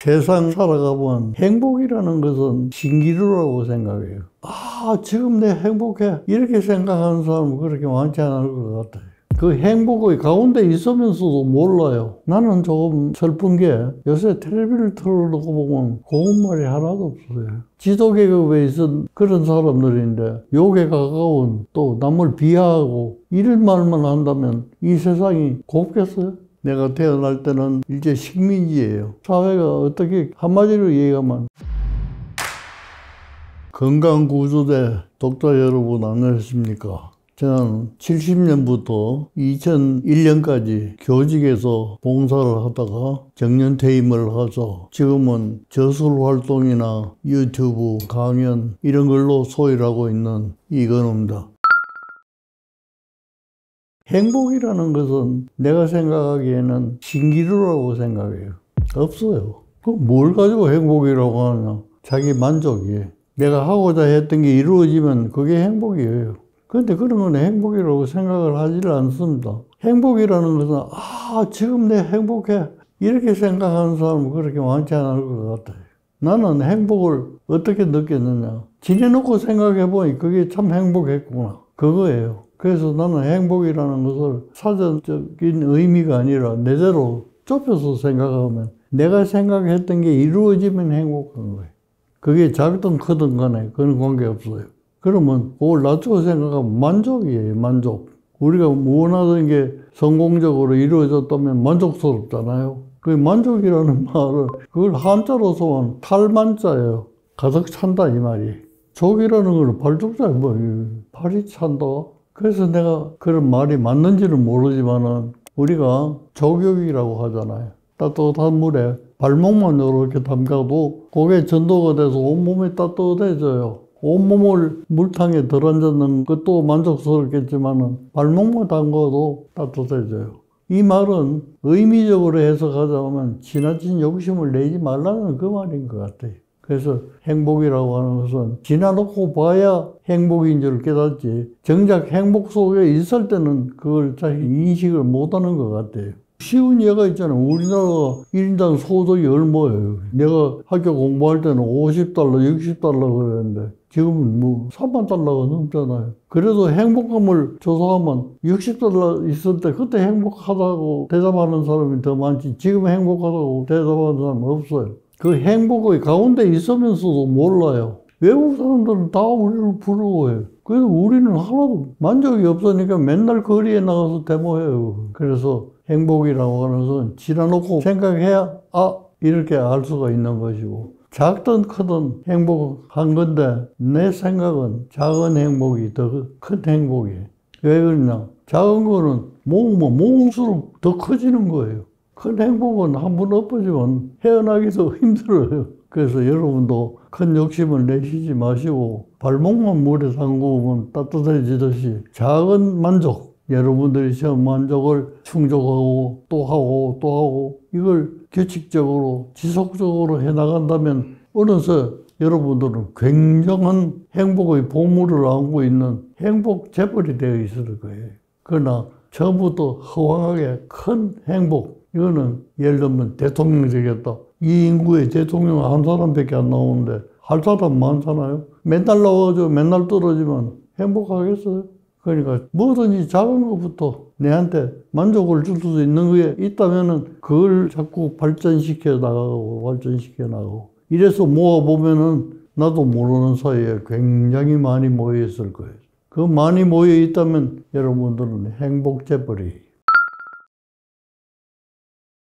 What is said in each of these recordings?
세상 살아가면 행복이라는 것은 신기루라고 생각해요. 지금 내 행복해. 이렇게 생각하는 사람은 그렇게 많지 않을 것 같아요. 그 행복의 가운데 있으면서도 몰라요. 나는 조금 슬픈 게 요새 텔레비를 틀어놓고 보면 고운 말이 하나도 없어요. 지도계급에 있은 그런 사람들인데 욕에 가까운 또 남을 비하하고 이런 말만 한다면 이 세상이 곱겠어요? 내가 태어날 때는 일제 식민지예요. 사회가 어떻게 한마디로 얘기하면 건강구조대 독자 여러분 안녕하십니까? 저는 70년부터 2001년까지 교직에서 봉사를 하다가 정년퇴임을 해서 지금은 저술활동이나 유튜브, 강연 이런 걸로 소일하고 있는 이건우입니다. 행복이라는 것은 내가 생각하기에는 신기루라고 생각해요. 없어요. 뭘 가지고 행복이라고 하냐? 자기 만족이에요. 내가 하고자 했던 게 이루어지면 그게 행복이에요. 그런데 그런 건 행복이라고 생각을 하지를 않습니다. 행복이라는 것은 지금 내 행복해. 이렇게 생각하는 사람은 그렇게 많지 않을 것 같아요. 나는 행복을 어떻게 느꼈느냐. 지내놓고 생각해보니 그게 참 행복했구나. 그거예요. 그래서 나는 행복이라는 것을 사전적인 의미가 아니라 내대로 좁혀서 생각하면 내가 생각했던 게 이루어지면 행복한 거예요. 그게 작든 크든 간에 그런 관계없어요. 그러면 그걸 낮추고 생각하면 만족이에요. 만족. 우리가 원하던 게 성공적으로 이루어졌다면 만족스럽잖아요. 그 만족이라는 말을 그걸 한자로 쓰면 탈만자예요. 가득 찬다 이 말이. 족이라는 건 발족자예요. 뭐 발이 찬다. 그래서 내가 그런 말이 맞는지는 모르지만은 우리가 족욕이라고 하잖아요. 따뜻한 물에 발목만 이렇게 담가도 그게 전도가 돼서 온몸이 따뜻해져요. 온몸을 물탕에 들어앉는 것도 만족스럽겠지만은 발목만 담가도 따뜻해져요. 이 말은 의미적으로 해석하자면 지나친 욕심을 내지 말라는 그 말인 것 같아요. 그래서 행복이라고 하는 것은 지나놓고 봐야 행복인 줄 깨닫지 정작 행복 속에 있을 때는 그걸 잘 인식을 못하는 것 같아요. 쉬운 예가 있잖아요. 우리나라가 1인당 소득이 얼마예요? 내가 학교 공부할 때는 50달러, 60달러 그랬는데 지금은 뭐 3만 달러가 넘잖아요. 그래도 행복감을 조사하면 60달러 있을 때 그때 행복하다고 대답하는 사람이 더 많지 지금 행복하다고 대답하는 사람은 없어요. 그 행복의 가운데 있으면서도 몰라요. 외국 사람들은 다 우리를 부러워해요. 그래서 우리는 하나도 만족이 없으니까 맨날 거리에 나가서 데모해요. 그래서 행복이라고 하는 것은 지나놓고 생각해야 이렇게 알 수가 있는 것이고 작든 크든 행복한 건데 내 생각은 작은 행복이 더 큰 행복이에요. 왜 그러냐? 작은 거는 모으면 모을수록 더 커지는 거예요. 큰 행복은 한번 엎어지면 헤어나기도 힘들어요. 그래서 여러분도 큰 욕심을 내시지 마시고 발목만 물에 담그면 따뜻해지듯이 작은 만족, 여러분들이 저 만족을 충족하고 또 하고 또 하고 이걸 규칙적으로 지속적으로 해나간다면 어느새 여러분들은 굉장한 행복의 보물을 안고 있는 행복 재벌이 되어 있을 거예요. 그러나 처음부터 허황하게 큰 행복, 이거는 예를 들면 대통령 되겠다. 이 인구에 대통령 한 사람밖에 안 나오는데 할 사람 많잖아요. 맨날 나와가지고 맨날 떨어지면 행복하겠어요? 그러니까 뭐든지 작은 것부터 내한테 만족을 줄 수 있는 게 있다면은 그걸 자꾸 발전시켜 나가고 이래서 모아보면은 나도 모르는 사이에 굉장히 많이 모여 있을 거예요. 그 많이 모여 있다면 여러분들은 행복재벌이.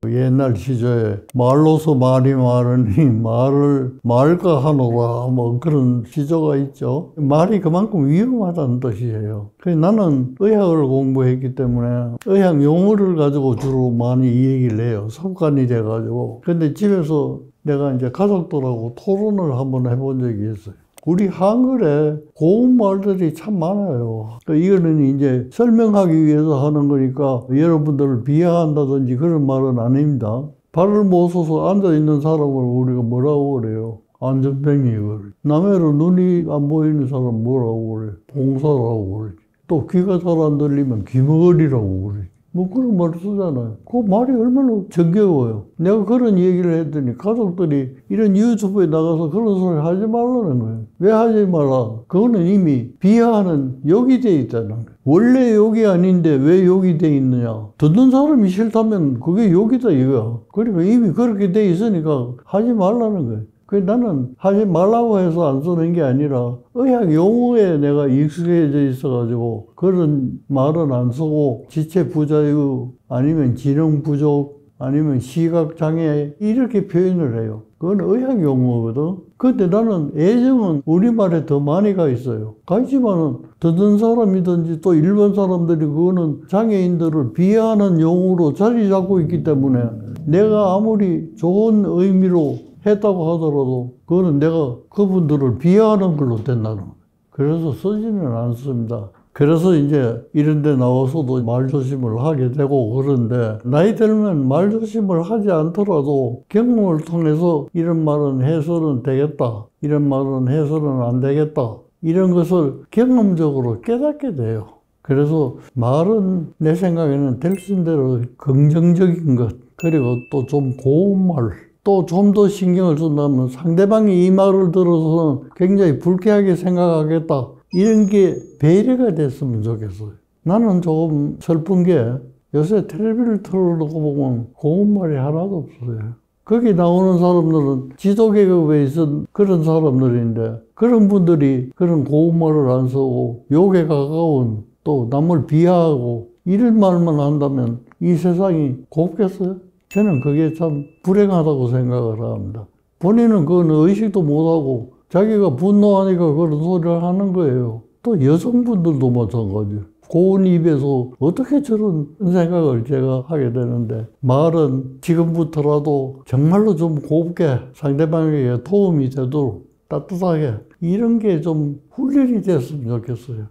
옛날 시절에 말로서 말이 많으니 말을 말까 하노라 뭐 그런 시조가 있죠. 말이 그만큼 위험하다는 뜻이에요. 그래서 나는 의학을 공부했기 때문에 의학 용어를 가지고 주로 많이 이 얘기를 해요. 습관이 돼가지고. 근데 집에서 내가 이제 가족들하고 토론을 한번 해본 적이 있어요. 우리 한글에 고운 말들이 참 많아요. 이거는 이제 설명하기 위해서 하는 거니까 여러분들을 비하한다든지 그런 말은 아닙니다. 발을 못 서서 앉아있는 사람을 우리가 뭐라고 그래요? 안전뱅이 그래. 남해로 눈이 안 보이는 사람 뭐라고 그래? 봉사라고 그래. 또 귀가 잘 안 들리면 귀머거리라고 그래. 뭐 그런 말 쓰잖아요. 그 말이 얼마나 정겨워요. 내가 그런 얘기를 했더니 가족들이 이런 유튜브에 나가서 그런 소리 하지 말라는 거예요. 왜 하지 말라? 그거는 이미 비하하는 욕이 돼 있다는 거예요. 원래 욕이 아닌데 왜 욕이 돼 있느냐? 듣는 사람이 싫다면 그게 욕이다 이거야. 그러니까 이미 그렇게 돼 있으니까 하지 말라는 거예요. 나는 하지 말라고 해서 안 쓰는 게 아니라 의학 용어에 내가 익숙해져 있어가지고 그런 말은 안 쓰고 지체 부자유 아니면 지능 부족 아니면 시각장애 이렇게 표현을 해요. 그건 의학 용어거든. 근데 나는 애정은 우리말에 더 많이 가 있어요. 가 있지만은 듣는 사람이든지 또 일반 사람들이 그거는 장애인들을 비하하는 용어로 자리 잡고 있기 때문에 내가 아무리 좋은 의미로 했다고 하더라도 그거는 내가 그분들을 비하하는 걸로 된다는 거예요. 그래서 쓰지는 않습니다. 그래서 이제 이런 데 나와서도 말조심을 하게 되고 그런데 나이 들면 말조심을 하지 않더라도 경험을 통해서 이런 말은 해서는 되겠다. 이런 말은 해서는 안 되겠다. 이런 것을 경험적으로 깨닫게 돼요. 그래서 말은 내 생각에는 될 대로 긍정적인 것 그리고 또 좀 고운 말 또 좀 더 신경을 쓴다면 상대방이 이 말을 들어서는 굉장히 불쾌하게 생각하겠다. 이런 게 배려가 됐으면 좋겠어요. 나는 조금 슬픈 게 요새 텔레비를 틀어놓고 보면 고운 말이 하나도 없어요. 거기 나오는 사람들은 지도계급에 있는 그런 사람들인데 그런 분들이 그런 고운 말을 안 쓰고 욕에 가까운 또 남을 비하하고 이런 말만 한다면 이 세상이 곱겠어요? 저는 그게 참 불행하다고 생각을 합니다. 본인은 그건 의식도 못하고 자기가 분노하니까 그런 소리를 하는 거예요. 또 여성분들도 마찬가지예요. 고운 입에서 어떻게 저런 생각을 제가 하게 되는데 말은 지금부터라도 정말로 좀 곱게 상대방에게 도움이 되도록 따뜻하게 이런 게 좀 훈련이 됐으면 좋겠어요.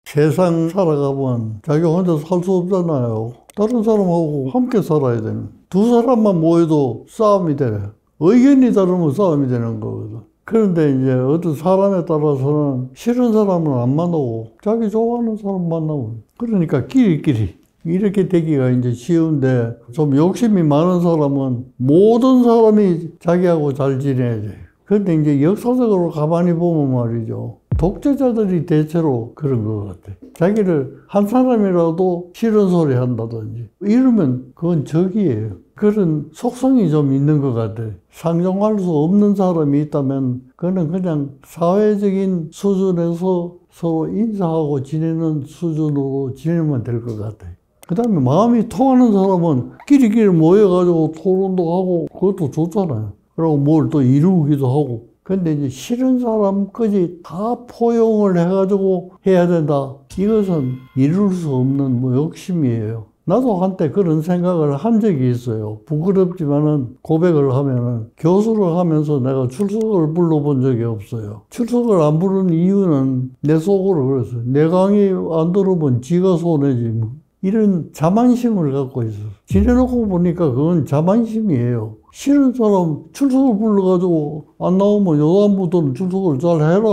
세상 살아가면 자기 혼자 살 수 없잖아요. 다른 사람하고 함께 살아야 되는. 두 사람만 모여도 싸움이 돼. 의견이 다르면 싸움이 되는 거거든. 그런데 이제 어떤 사람에 따라서는 싫은 사람은 안 만나고 자기 좋아하는 사람 만나고 그러니까 끼리끼리 이렇게 되기가 이제 쉬운데 좀 욕심이 많은 사람은 모든 사람이 자기하고 잘 지내야 돼. 그런데 이제 역사적으로 가만히 보면 말이죠. 독재자들이 대체로 그런 것 같아. 자기를 한 사람이라도 싫은 소리 한다든지 이러면 그건 적이에요. 그런 속성이 좀 있는 것 같아. 상종할 수 없는 사람이 있다면 그는 그냥 사회적인 수준에서 서로 인사하고 지내는 수준으로 지내면 될 것 같아. 그 다음에 마음이 통하는 사람은 끼리끼리 모여가지고 토론도 하고 그것도 좋잖아요. 그리고 뭘 또 이루기도 하고. 근데 이제 싫은 사람까지 다 포용을 해가지고 해야 된다. 이것은 이룰 수 없는 욕심이에요. 나도 한때 그런 생각을 한 적이 있어요. 부끄럽지만은 고백을 하면은 교수를 하면서 내가 출석을 불러본 적이 없어요. 출석을 안 부르는 이유는 내 속으로 그랬어요. 내 강의 안 들으면 지가 손해지 뭐. 이런 자만심을 갖고 있어요. 지내놓고 보니까 그건 자만심이에요. 싫은 사람 출석을 불러가지고 안 나오면 여담부터는 출석을 잘 해라.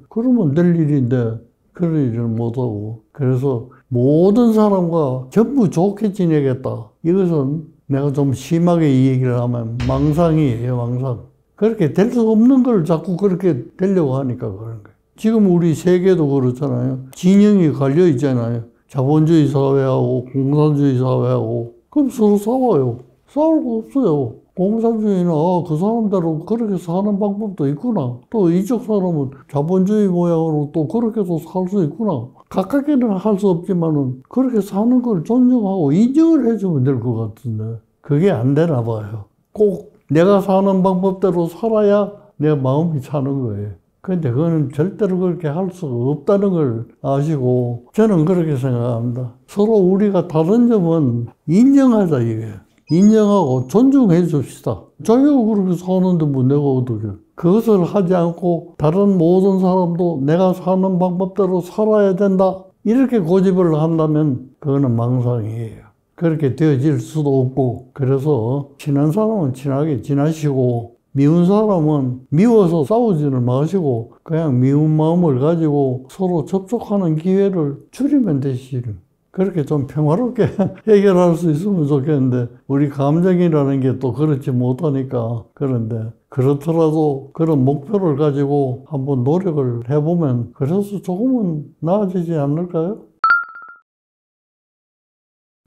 그러면 될 일인데 그런 일을 못하고. 그래서 모든 사람과 전부 좋게 지내겠다. 이것은 내가 좀 심하게 이 얘기를 하면 망상이에요, 망상. 그렇게 될 수 없는 걸 자꾸 그렇게 되려고 하니까 그런 거예요. 지금 우리 세계도 그렇잖아요. 진영이 갈려 있잖아요. 자본주의 사회하고 공산주의 사회하고. 그럼 서로 싸워요. 싸울 거 없어요. 공산주의는 그 사람대로 그렇게 사는 방법도 있구나. 또 이쪽 사람은 자본주의 모양으로 또 그렇게도 살 수 있구나. 가깝게는 할 수 없지만은 그렇게 사는 걸 존중하고 인정을 해주면 될 것 같은데 그게 안 되나 봐요. 꼭 내가 사는 방법대로 살아야 내 마음이 차는 거예요. 근데 그거는 절대로 그렇게 할 수가 없다는 걸 아시고 저는 그렇게 생각합니다. 서로 우리가 다른 점은 인정하자 이게. 인정하고 존중해 줍시다. 자기가 그렇게 사는데 뭐 내가 어떻게. 그것을 하지 않고 다른 모든 사람도 내가 사는 방법대로 살아야 된다. 이렇게 고집을 한다면 그거는 망상이에요. 그렇게 되어질 수도 없고 그래서 친한 사람은 친하게 지나시고 미운 사람은 미워서 싸우지는 마시고 그냥 미운 마음을 가지고 서로 접촉하는 기회를 줄이면 되시죠. 그렇게 좀 평화롭게 해결할 수 있으면 좋겠는데 우리 감정이라는 게 또 그렇지 못하니까. 그런데 그렇더라도 그런 목표를 가지고 한번 노력을 해보면 그래서 조금은 나아지지 않을까요?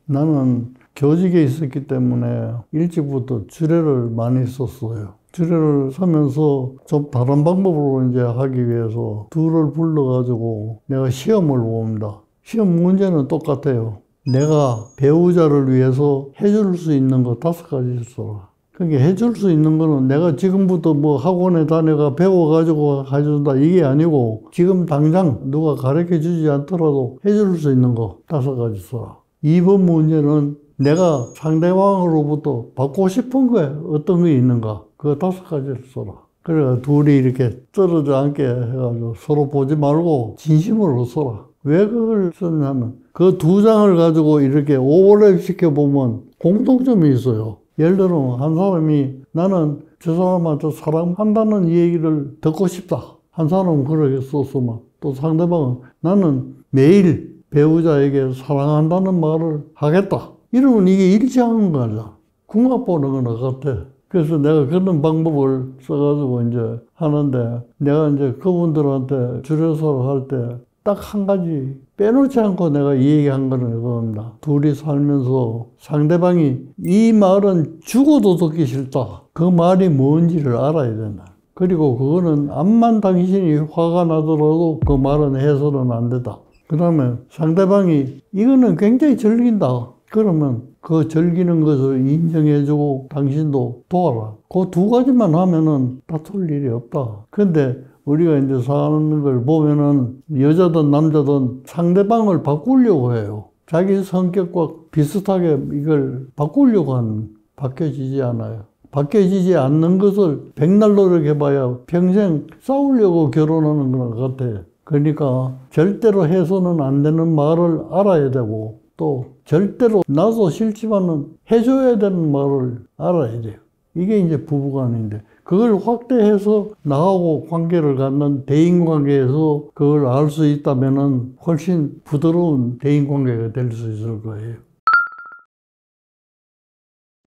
나는 교직에 있었기 때문에 일찍부터 주례를 많이 썼어요. 주례를 서면서 좀 다른 방법으로 이제 하기 위해서 둘을 불러가지고 내가 시험을 봅니다. 시험 문제는 똑같아요. 내가 배우자를 위해서 해줄 수 있는 거 5가지 써라. 그게 해줄 수 있는 거는 내가 지금부터 뭐 학원에 다녀가 배워가지고 해준다 이게 아니고 지금 당장 누가 가르쳐 주지 않더라도 해줄 수 있는 거 5가지 써라. 2번 문제는 내가 상대방으로부터 받고 싶은 거에 어떤 게 있는가 그거 5가지를 써라. 그래가 둘이 이렇게 떨어져 앉게 해가지고 서로 보지 말고 진심으로 써라. 왜 그걸 썼냐면 그 2장을 가지고 이렇게 오버랩 시켜보면 공통점이 있어요. 예를 들어 한 사람이 나는 저 사람한테 사랑한다는 얘기를 듣고 싶다. 한 사람은 그렇게 썼으면 또 상대방은 나는 매일 배우자에게 사랑한다는 말을 하겠다. 이러면 이게 일치하는 거죠. 궁합 보는 거나 같아. 그래서 내가 그런 방법을 써가지고 이제 하는데 내가 이제 그분들한테 주례사를 할 때 딱 한 가지 빼놓지 않고 내가 얘기한 거는 이겁니다. 둘이 살면서 상대방이 이 말은 죽어도 듣기 싫다. 그 말이 뭔지를 알아야 된다. 그리고 그거는 암만 당신이 화가 나더라도 그 말은 해서는 안 된다. 그 다음에 상대방이 이거는 굉장히 즐긴다. 그러면 그 즐기는 것을 인정해주고 당신도 도와라. 그 2가지만 하면은 다툴 일이 없다. 근데 우리가 이제 사는 걸 보면은 여자든 남자든 상대방을 바꾸려고 해요. 자기 성격과 비슷하게 이걸 바꾸려고 바뀌어지지 않아요. 바뀌어지지 않는 것을 백날 노력해봐야 평생 싸우려고 결혼하는 것 같아요. 그러니까 절대로 해서는 안 되는 말을 알아야 되고 또 절대로 나도 싫지만은 해줘야 되는 말을 알아야 돼요. 이게 이제 부부간인데 그걸 확대해서 나하고 관계를 갖는 대인관계에서 그걸 알 수 있다면은 훨씬 부드러운 대인관계가 될 수 있을 거예요.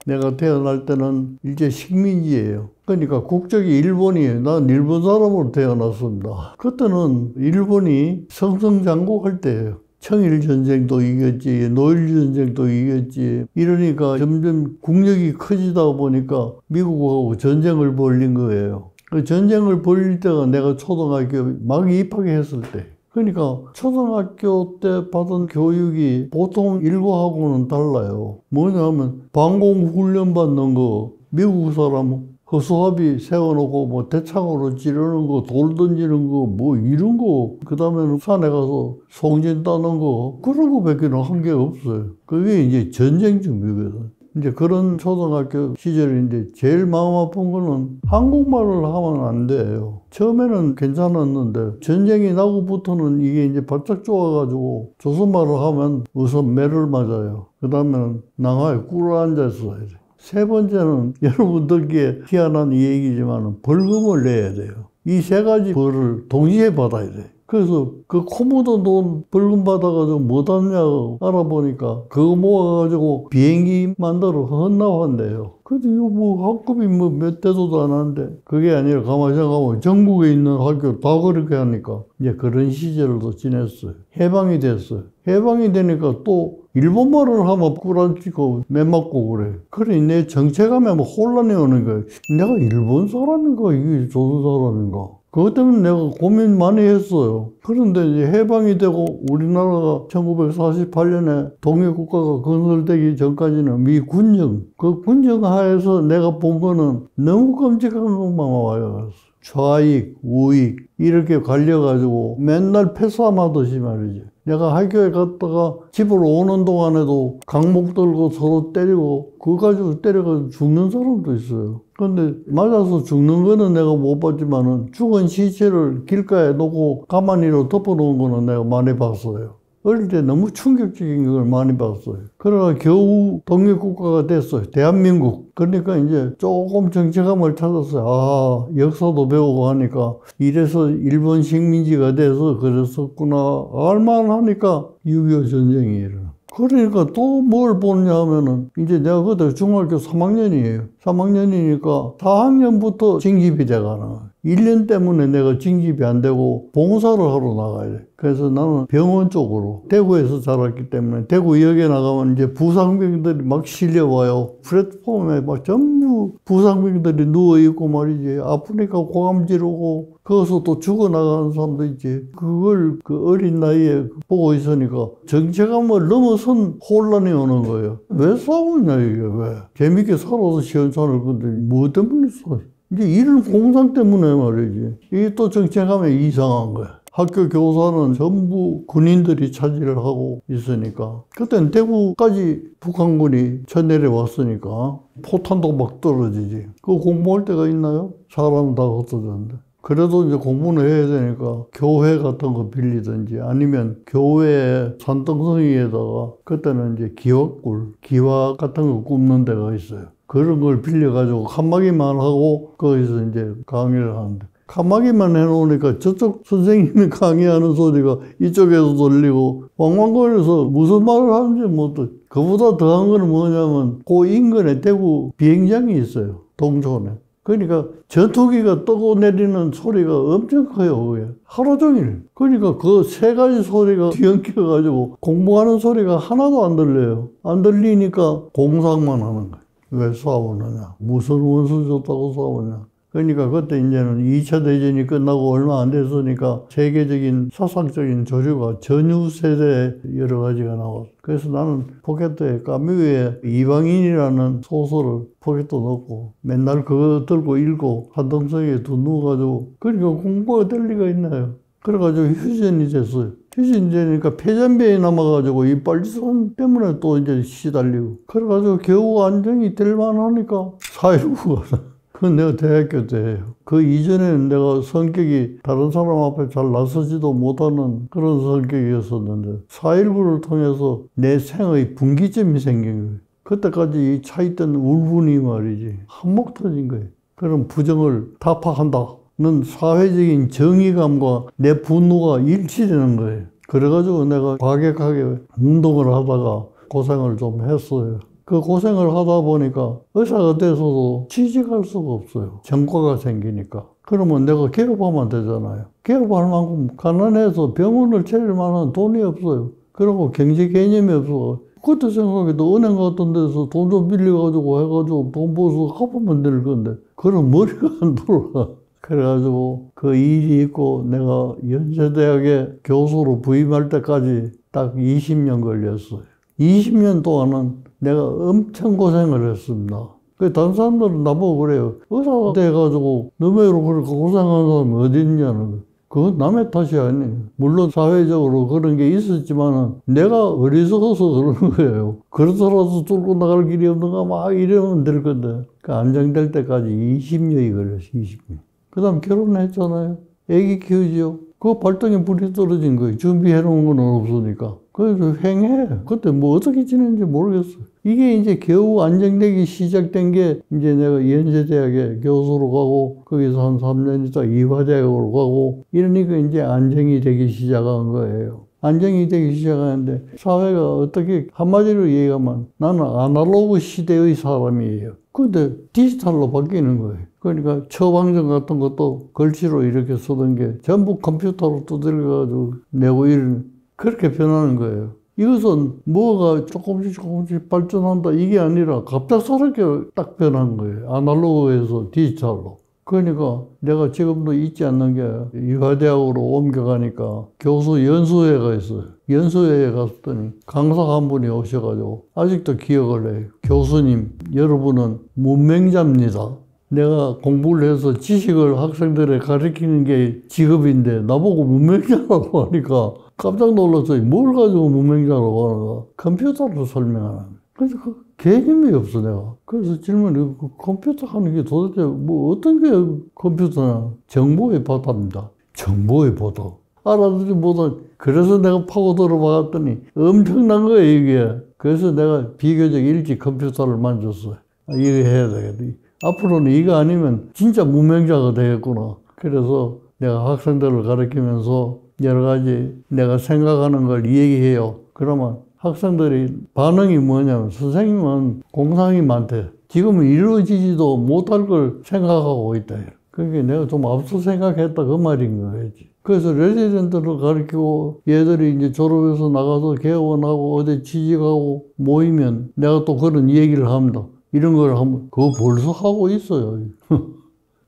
내가 태어날 때는 일제 식민지예요. 그러니까 국적이 일본이에요. 난 일본 사람으로 태어났습니다. 그때는 일본이 승승장구할 때예요. 청일전쟁도 이겼지, 노일전쟁도 이겼지. 이러니까 점점 국력이 커지다 보니까 미국하고 전쟁을 벌린 거예요. 그 전쟁을 벌릴 때가 내가 초등학교 막 입학했을 때. 그러니까 초등학교 때 받은 교육이 보통 일과하고는 달라요. 뭐냐면 방공훈련 받는 거, 미국 사람 허수아비 세워놓고 뭐 대창으로 찌르는 거, 돌 던지는 거, 뭐 이런 거, 그 다음에는 산에 가서 송진 따는 거, 그런 거밖에는 한 게 없어요. 그게 이제 전쟁 준비거든. 이제 그런 초등학교 시절인데 제일 마음 아픈 거는 한국말을 하면 안 돼요. 처음에는 괜찮았는데 전쟁이 나고부터는 이게 이제 바짝 좋아가지고 조선말을 하면 우선 매를 맞아요. 그 다음에는 낭하에 꿇어 앉아 있어야 돼. 3번째는 여러분들께 희한한 얘기지만 벌금을 내야 돼요. 이 3가지 벌을 동시에 받아야 돼. 그래서 그 코 묻은 돈 벌금 받아가지고 못하냐고 알아보니까 그거 모아가지고 비행기 만들어 헌납한대요. 근데 이거 뭐 학급이 뭐 몇 대도 안 하는데 그게 아니라 가만히 생각하면 전국에 있는 학교 다 그렇게 하니까 이제 그런 시절도 지냈어요. 해방이 됐어요. 해방이 되니까 또 일본말을 하면 꾸란치고 매맞고 그래. 그래 내 정체감에 뭐 혼란이 오는 거야. 내가 일본 사람인가 이게 조선 사람인가. 그것 때문에 내가 고민 많이 했어요. 그런데 이제 해방이 되고 우리나라가 1948년에 독립국가가 건설되기 전까지는 미 군정, 그 군정 하에서 내가 본 거는 너무 끔찍한 것만 와요. 좌익, 우익 이렇게 갈려가지고 맨날 패싸움하듯이 말이지. 내가 학교에 갔다가 집으로 오는 동안에도 강목 들고 서로 때리고 그거 가지고 때려가지고 죽는 사람도 있어요. 근데 맞아서 죽는 거는 내가 못 봤지만은 죽은 시체를 길가에 놓고 가만히로 덮어놓은 거는 내가 많이 봤어요. 어릴 때 너무 충격적인 걸 많이 봤어요. 그러다 겨우 독립국가가 됐어요. 대한민국. 그러니까 이제 조금 정체감을 찾았어요. 아, 역사도 배우고 하니까 이래서 일본 식민지가 돼서 그랬었구나. 알만 하니까 6.25 전쟁이 일어나. 그러니까 또 뭘 보냐 하면은, 이제 내가 그때 중학교 3학년이에요. 3학년이니까 4학년부터 징집이 돼가는 거야. 1년 때문에 내가 징집이 안 되고 봉사를 하러 나가야 돼. 그래서 나는 병원 쪽으로, 대구에서 자랐기 때문에 대구역에 나가면 이제 부상병들이 막 실려와요. 플랫폼에 막 전부 부상병들이 누워있고 말이지. 아프니까 고함 지르고, 거기서 또 죽어나가는 사람도 있지. 그걸 그 어린 나이에 보고 있으니까 정체감을 넘어선 혼란이 오는 거예요. 왜 싸우냐, 이게 왜. 재밌게 살아서 시원찮을 건데, 뭐 때문에 싸워? 이제 이런 공상 때문에 말이지. 이게 또 정체감이 이상한 거야. 학교 교사는 전부 군인들이 차지를 하고 있으니까. 그때는 대구까지 북한군이 쳐내려왔으니까 포탄도 막 떨어지지. 그거 공부할 때가 있나요? 사람은 다 흩어졌는데. 그래도 이제 공부는 해야 되니까 교회 같은 거 빌리든지 아니면 교회 산등성이에다가 그때는 이제 기와 같은 거 굽는 데가 있어요. 그런 걸 빌려가지고 칸막이만 하고 거기서 이제 강의를 하는데, 칸막이만 해놓으니까 저쪽 선생님이 강의하는 소리가 이쪽에서 들리고 왕왕거려서 무슨 말을 하는지 못해. 그보다 더한 건 뭐냐면 그 인근에 대구 비행장이 있어요. 동촌에. 그러니까 전투기가 떠고 내리는 소리가 엄청 커요. 그게 하루 종일. 그러니까 그 세 가지 소리가 뒤엉켜가지고 공부하는 소리가 하나도 안 들려요. 안 들리니까 공상만 하는 거예요. 왜 싸우느냐, 무슨 원수 줬다고 싸우냐. 그러니까 그때 이제는 2차 대전이 끝나고 얼마 안 됐으니까 세계적인 사상적인 조류가 전후 세대 여러 가지가 나왔어. 그래서 나는 포켓에 까뮤의 이방인이라는 소설을 포켓도 넣고 맨날 그거 들고 읽고 한동석에 두 누워가지고, 그러니까 공부가 될 리가 있나요? 그래가지고 휴전이 됐어요. 휴전이 되니까 폐전배에 남아가지고 이 빨치산 때문에 또 이제 시달리고, 그래가지고 겨우 안정이 될 만하니까 4.19가 그건 내가 대학교 때예요. 그 이전에는 내가 성격이 다른 사람 앞에 잘 나서지도 못하는 그런 성격이었었는데 4.19를 통해서 내 생의 분기점이 생긴 거예요. 그때까지 차있던 울분이 말이지 한몫 터진 거예요. 그런 부정을 타파한다는 사회적인 정의감과 내 분노가 일치되는 거예요. 그래가지고 내가 과격하게 운동을 하다가 고생을 좀 했어요. 그 고생을 하다 보니까 의사가 돼서도 취직할 수가 없어요. 전과가 생기니까. 그러면 내가 개업하면 되잖아요. 개업할 만큼 가난해서 병원을 차릴 만한 돈이 없어요. 그리고 경제 개념이 없어. 그때 생각해도 은행 같은 데서 돈 좀 빌려가지고 해가지고 돈 벌어서 갚으면 될 건데 그런 머리가 안 돌아. 그래가지고 그 일이 있고 내가 연세대학에 교수로 부임할 때까지 딱 20년 걸렸어요. 20년 동안은 내가 엄청 고생을 했습니다. 다른 사람들은 나보고 그래요. 의사가 돼가지고 너무로 그렇게 고생하는 사람이 어디 있냐는 거예요. 그건 남의 탓이 아니에요. 물론 사회적으로 그런 게 있었지만은 내가 어리석어서 그러는 거예요. 그러더라도 뚫고 나갈 길이 없는가 막 이러면 될 건데. 안정될 때까지 20년이 걸렸어요. 20년. 그 다음 결혼했잖아요. 애기 키우죠. 그 발등에 불이 떨어진 거예요. 준비해놓은 건 없으니까. 그래서 횡해. 그때 뭐 어떻게 지냈는지 모르겠어요. 이게 이제 겨우 안정되기 시작된 게 이제 내가 연세대학에 교수로 가고 거기서 한 3년 있다 이화대학으로 가고 이러니까 이제 안정이 되기 시작한 거예요. 안정이 되기 시작하는데 사회가 어떻게 한마디로 얘기하면 나는 아날로그 시대의 사람이에요. 근데 디지털로 바뀌는 거예요. 그러니까 처방전 같은 것도 글씨로 이렇게 쓰던 게 전부 컴퓨터로 두들겨가지고 내고 이런 그렇게 변하는 거예요. 이것은 뭐가 조금씩 발전한다 이게 아니라 갑작스럽게 딱 변한 거예요. 아날로그에서 디지털로. 그러니까 내가 지금도 잊지 않는 게 이화대학으로 옮겨가니까 교수 연수회가 있어요. 연수회에 갔더니 강사 한 분이 오셔가지고 아직도 기억을 해요. 교수님, 여러분은 문맹자입니다. 내가 공부를 해서 지식을 학생들에 가르치는 게 직업인데 나보고 문맹자라고 하니까 깜짝 놀랐어요. 뭘 가지고 문맹자라고 하는가? 컴퓨터로 설명하는 거예요. 그래서 그 개념이 없어, 내가. 그래서 질문이 컴퓨터 하는 게 도대체 뭐 어떤 게 컴퓨터냐? 정보의 바다입니다. 정보의 바다. 알아듣지 못한. 그래서 내가 파고 들어봤더니 엄청난 거예요, 이게. 그래서 내가 비교적 일찍 컴퓨터를 만졌어요. 이거 해야 되겠다. 앞으로는 이거 아니면 진짜 무명자가 되겠구나. 그래서 내가 학생들을 가르치면서 여러 가지 내가 생각하는 걸 얘기해요. 그러면 학생들이 반응이 뭐냐면 선생님은 공상이 많대. 지금은 이루어지지도 못할 걸 생각하고 있다. 그러니까 내가 좀 앞서 생각했다 그 말인 거지. 그래서 레지던트를 가르치고 얘들이 이제 졸업해서 나가서 개원하고 어디 취직하고 모이면 내가 또 그런 얘기를 합니다. 이런 걸 하면 그거 벌써 하고 있어요.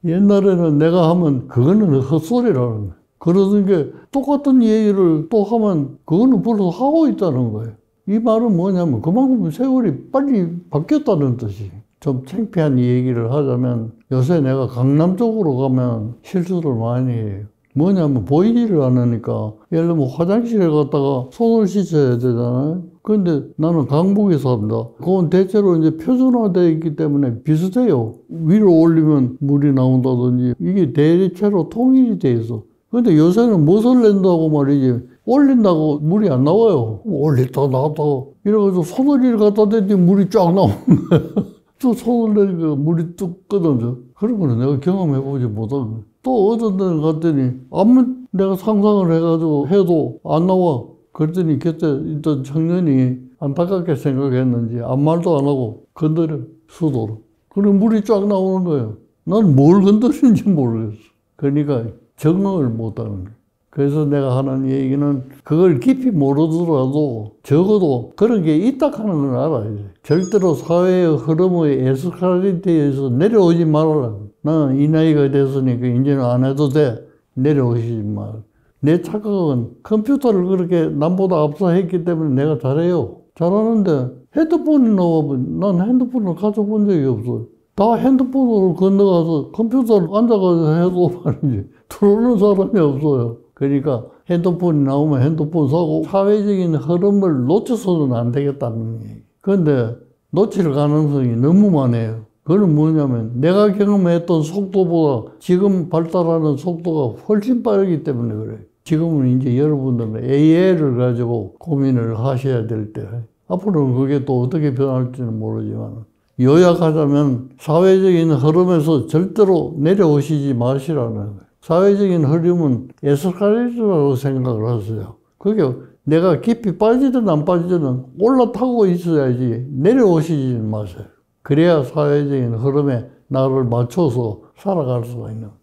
옛날에는 내가 하면 그거는 헛소리라는 거예요. 그러던 게 똑같은 얘기를 또 하면 그거는 벌써 하고 있다는 거예요. 이 말은 뭐냐면 그만큼 세월이 빨리 바뀌었다는 뜻이. 좀 창피한 얘기를 하자면 요새 내가 강남 쪽으로 가면 실수를 많이 해요. 뭐냐면 보이지를 않으니까 예를 들면 화장실에 갔다가 손을 씻어야 되잖아요. 근데 나는 강북에 삽니다. 그건 대체로 이제 표준화되어 있기 때문에 비슷해요. 위로 올리면 물이 나온다든지 이게 대체로 통일이 돼 있어. 근데 요새는 못을 낸다고 말이지 올린다고 물이 안 나와요. 올렸다 놨다가 이래가지고 손을 갖다 대니 물이 쫙 나오는 거예요. 또 손을 내니까 물이 뚝 끊어져. 그런 거는 내가 경험해보지 못한 거예요. 또 어떤 데는 갔더니 아무 내가 상상을 해가지고 해도 안 나와. 그랬더니 그때 있던 청년이 안타깝게 생각했는지 아무 말도 안 하고 건드려 수도로. 그럼 물이 쫙 나오는 거예요. 난 뭘 건드리는지 모르겠어. 그러니까 적응을 못하는 거예요. 그래서 내가 하는 얘기는 그걸 깊이 모르더라도 적어도 그런 게 있다 하는 걸 알아야지. 절대로 사회의 흐름의 에스컬레이터에서 내려오지 말아라. 나는 이 나이가 됐으니까 이제는 안 해도 돼. 내려오시지 말. 내 착각은 컴퓨터를 그렇게 남보다 앞서 했기 때문에 내가 잘해요. 잘하는데 핸드폰이 나와보니 난 핸드폰을 가져본 적이 없어요. 다 핸드폰으로 건너가서 컴퓨터를 앉아가서 해도 말이지 들어오는 사람이 없어요. 그러니까 핸드폰이 나오면 핸드폰 사고 사회적인 흐름을 놓쳐서는 안 되겠다는 얘기. 그런데 놓칠 가능성이 너무 많아요. 그건 뭐냐면 내가 경험했던 속도보다 지금 발달하는 속도가 훨씬 빠르기 때문에 그래요. 지금은 이제 여러분들은 AI를 가지고 고민을 하셔야 될 때 앞으로는 그게 또 어떻게 변할지는 모르지만 요약하자면 사회적인 흐름에서 절대로 내려오시지 마시라는 거예요. 사회적인 흐름은 에스컬레이터라고 생각을 하세요. 그게 내가 깊이 빠지든 안 빠지든 올라타고 있어야지 내려오시지 마세요. 그래야 사회적인 흐름에 나를 맞춰서 살아갈 수가 있는 거예요.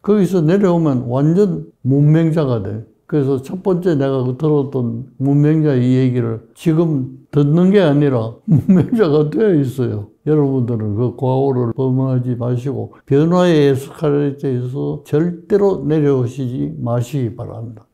거기서 내려오면 완전 문맹자가 돼. 그래서 첫 번째 내가 들었던 문맹자 이 얘기를 지금 듣는 게 아니라 문맹자가 되어 있어요. 여러분들은 그 과오를 범하지 마시고 변화의 에스컬레이터에서 절대로 내려오시지 마시기 바랍니다.